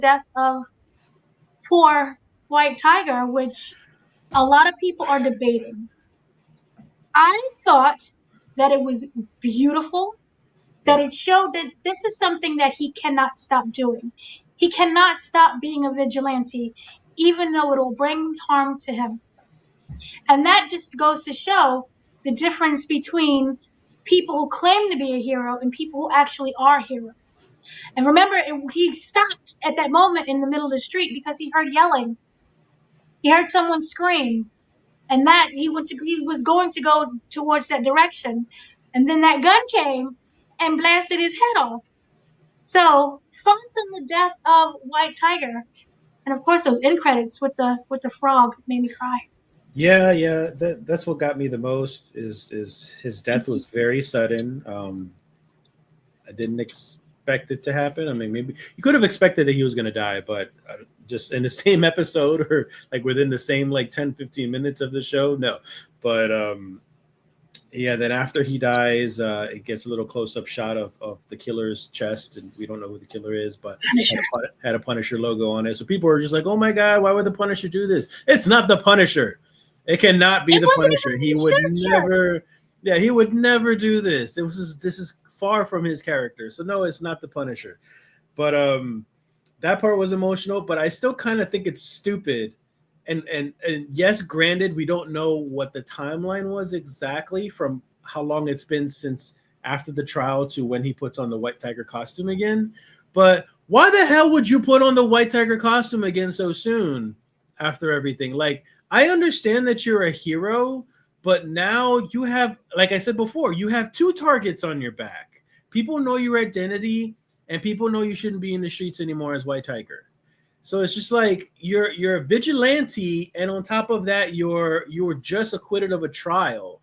death of poor White Tiger, which a lot of people are debating. I thought that it was beautiful, that Yeah. it showed that this is something that he cannot stop doing. He cannot stop being a vigilante, even though it will bring harm to him. And that just goes to show the difference between people who claim to be a hero and people who actually are heroes. And remember, he stopped at that moment in the middle of the street because he heard yelling. He heard someone scream, and that he was going to go towards that direction, and then that gun came and blasted his head off. So thoughts on the death of White Tiger, and of course those end credits with the frog made me cry. Yeah. That's what got me the most is his death was very sudden. I didn't expect it to happen. I mean, maybe you could have expected that he was going to die, but just in the same episode or like within the same like 10, 15 minutes of the show, no. But yeah, then after he dies, it gets a little close up shot of the killer's chest, and we don't know who the killer is, but had a Punisher logo on it. So people are just like, "Oh my god, why would the Punisher do this?" It's not the Punisher. It cannot be It the wasn't Punisher. even He his would shirt. never. Yeah, he would never do this. This is far from his character. So no, it's not the Punisher. But that part was emotional, but I still kind of think it's stupid. And yes, granted, we don't know what the timeline was exactly from how long it's been since after the trial to when he puts on the White Tiger costume again. But why the hell would you put on the White Tiger costume again so soon after everything? Like, I understand that you're a hero, but now you have, like I said before, you have two targets on your back. People know your identity, and people know you shouldn't be in the streets anymore as White Tiger. So it's just like you're a vigilante, and on top of that, you're just acquitted of a trial,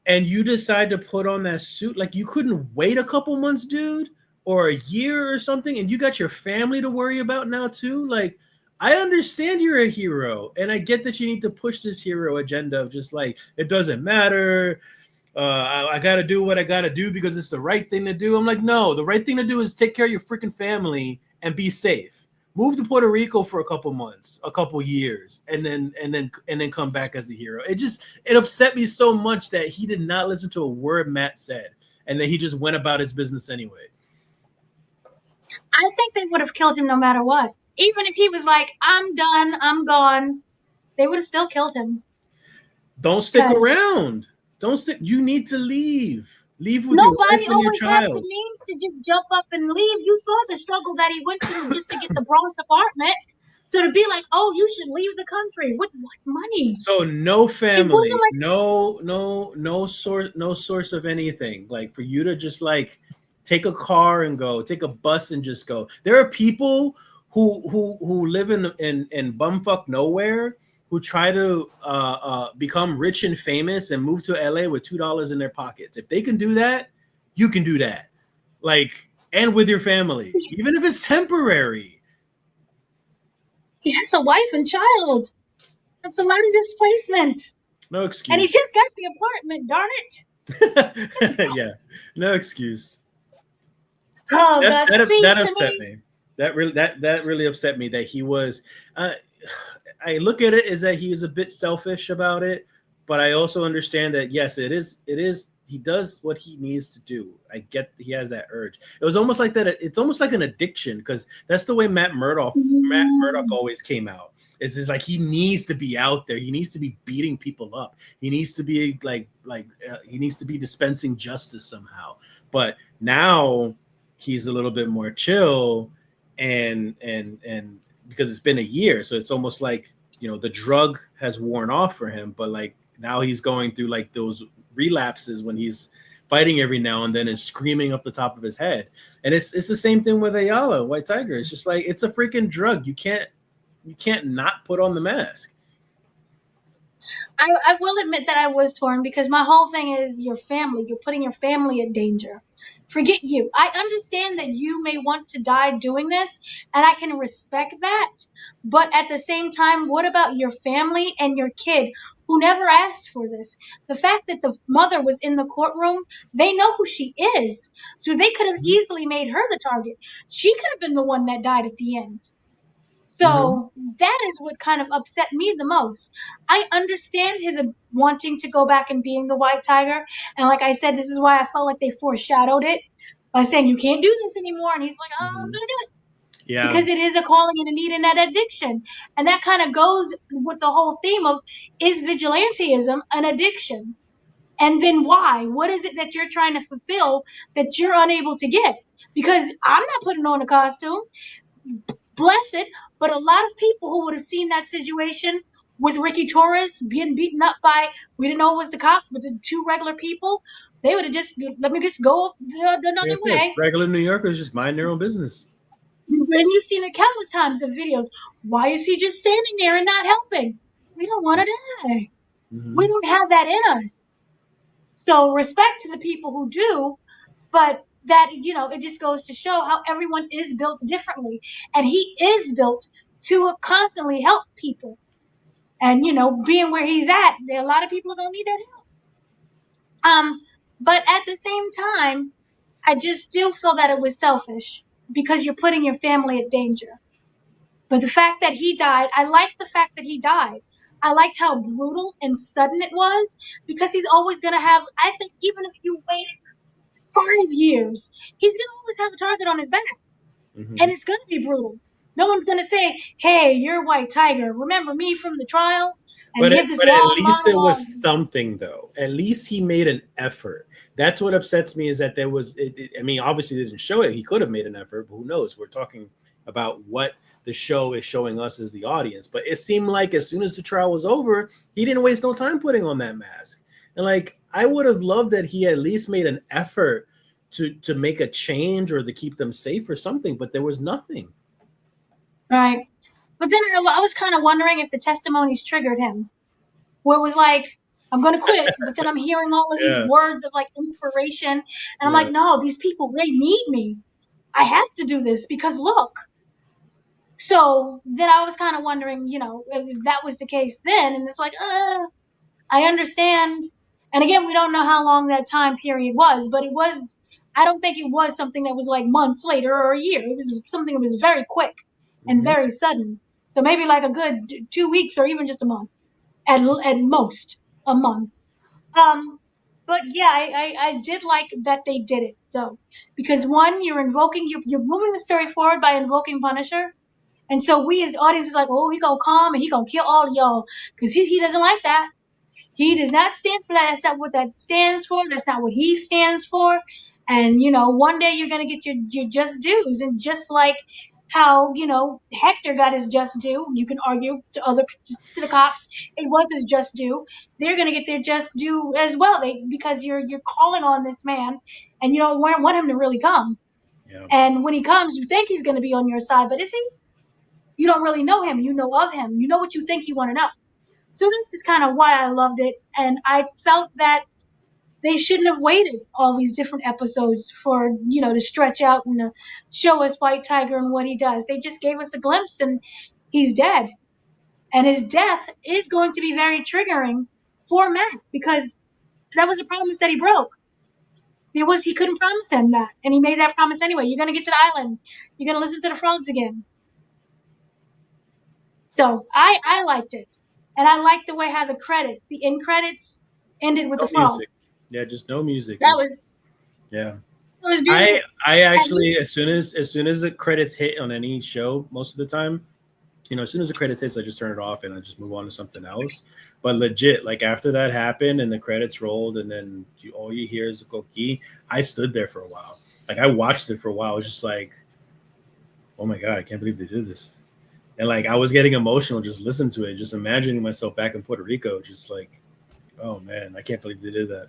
and you decide to put on that suit. Like, you couldn't wait a couple months, dude, or a year or something, and you got your family to worry about now too. Like, I understand you're a hero, and I get that you need to push this hero agenda of just like it doesn't matter. I got to do what I got to do because it's the right thing to do. I'm like, no, the right thing to do is take care of your freaking family and be safe. Move to Puerto Rico for a couple months, a couple years, and then come back as a hero. It upset me so much that he did not listen to a word Matt said, and that he just went about his business anyway. I think they would have killed him no matter what. Even if he was like, "I'm done, I'm gone," they would have still killed him. Don't stick Because around. Don't stick. You need to leave. Leave with your wife nobody and your always has the child. means to just jump up and leave. You saw the struggle that he went through just to get the Bronx apartment. So to be like, "Oh, you should leave the country," with what money? So no It wasn't family, like, no source of anything. Like for you to just like take a car and go, take a bus and just go. There are people who live in bumfuck nowhere who try to become rich and famous and move to LA with $2 in their pockets. If they can do that, you can do that. Like, and with your family, even if it's temporary. he has a wife and child. That's a lot of displacement. No And he excuse. just got the apartment, darn it. Yeah, no excuse. Oh, that God. that See, that to upset me, me. That really upset me that he was. I look at it as that he is a bit selfish about it, but I also understand that yes, it is. He does what he needs to do. I get he has that urge. It was almost like that. It's almost like an addiction because that's the way Matt Murdock always came out. Is like he needs to be out there. He needs to be beating people up. He needs to be he needs to be dispensing justice somehow. But now he's a little bit more chill and because it's been a year, so it's almost like the drug has worn off for him, but like now he's going through like those relapses when he's fighting every now and then and screaming up the top of his head. And it's the same thing with Ayala, White Tiger. It's just like it's a freaking drug. You can't not put on the mask. I will admit that I was torn because my whole thing is your family. You're putting your family in danger. Forget you. I understand that you may want to die doing this, and I can respect that. But at the same time, what about your family and your kid who never asked for this? The fact that the mother was in the courtroom, they know who she is. So they could have Mhm. easily made her the target. She could have been the one that died at the end. Mhm. So that is what kind of upset me the most. I understand his wanting to go back and being the white tiger. And like I said, this is why I felt like they foreshadowed it by saying, you can't do this anymore. And he's like, oh, I'm going Mhm. to do it. Yeah. Because it is a calling and a need and an addiction. And that kind of goes with the whole theme of, is vigilantism an addiction? And then why? What is it that you're trying to fulfill that you're unable to get? Because I'm not putting on a costume, blessed, but a lot of people who would have seen that situation with Ricky Torres being beaten up by, we didn't know it was the cops, but the two regular people, they would have just, let me just go Like I another said, way. regular New Yorkers just mind their own business. And you've seen it countless times of videos. Why is he just standing there and not helping? We don't want to die. We Mhm. don't have that in us. So respect to the people who do, but that, it just goes to show how everyone is built differently. And he is built to constantly help people. And, being where he's at, a lot of people are going to need that help. But at the same time, I just do feel that it was selfish because you're putting your family at danger. But the fact that he died, I liked the fact that he died. I liked how brutal and sudden it was because he's always going to have, I think, even if you waited 5 years, he's going to always have a target on his back. And Mhm. it's going to be brutal. No one's going to say, hey, you're White Tiger. Remember me from the trial? And give this But at long least it monologue. was something though. At least he made an effort. That's what upsets me is that there was. I mean, obviously they didn't show it. He could have made an effort, but who knows? We're talking about what the show is showing us as the audience. But it seemed like as soon as the trial was over, he didn't waste no time putting on that mask. And like I would have loved that he at least made an effort to make a change or to keep them safe or something. But there was nothing. Right. But then I was kind of wondering if the testimonies triggered him, where it was like, I'm going to quit, but then I'm hearing all of these Yeah, words of like inspiration. And I'm yeah. like, no, these people, they need me. I have to do this because look. So then I was kind of wondering, if that was the case then. And it's like, I understand. And again, we don't know how long that time period was, but it was, I don't think it was something that was like months later or a year. It was something that was very quick and Hmm. very sudden. So maybe like a good 2 weeks or even just a month at most a month. Um, but yeah, I did like that they did it though, because one, you're moving the story forward by invoking Punisher. And so we as the audience is like, oh, he gonna come and he gonna kill all of y'all because he doesn't like that. He does not stand for that. That's not what that stands for. That's not what he stands for. And, one day you're going to get your just dues. And just like how, Hector got his just due, you can argue to the cops, it was his just due. They're going to get their just due as well. Because you're calling on this man and you don't want him to really come. Yeah. And when he comes, you think he's going to be on your side, but is he? You don't really know him. You know of him. You know what you think you want to know. So this is kind of why I loved it. And I felt that they shouldn't have waited all these different episodes for, to stretch out and to show us White Tiger and what he does. They just gave us a glimpse and he's dead. And his death is going to be very triggering for Matt because that was a promise that he broke. He couldn't promise him that. And he made that promise anyway. You're going to get to the island. You're going to listen to the frogs again. So I liked it. And I liked the way how the end credits ended with the No frog. music. Yeah, just no music. That was Yeah. It was beautiful. I And actually as soon as the credits hit on any show, most of the time, as soon as the credits hits, I just turn it off and I just move on to something else. But legit, like after that happened and the credits rolled, and then all you hear is the coquille, I stood there for a while. Like I watched it for a while. I was just like, oh my god, I can't believe they did this. And like I was getting emotional just listening to it, just imagining myself back in Puerto Rico, just like, oh man, I can't believe they did that.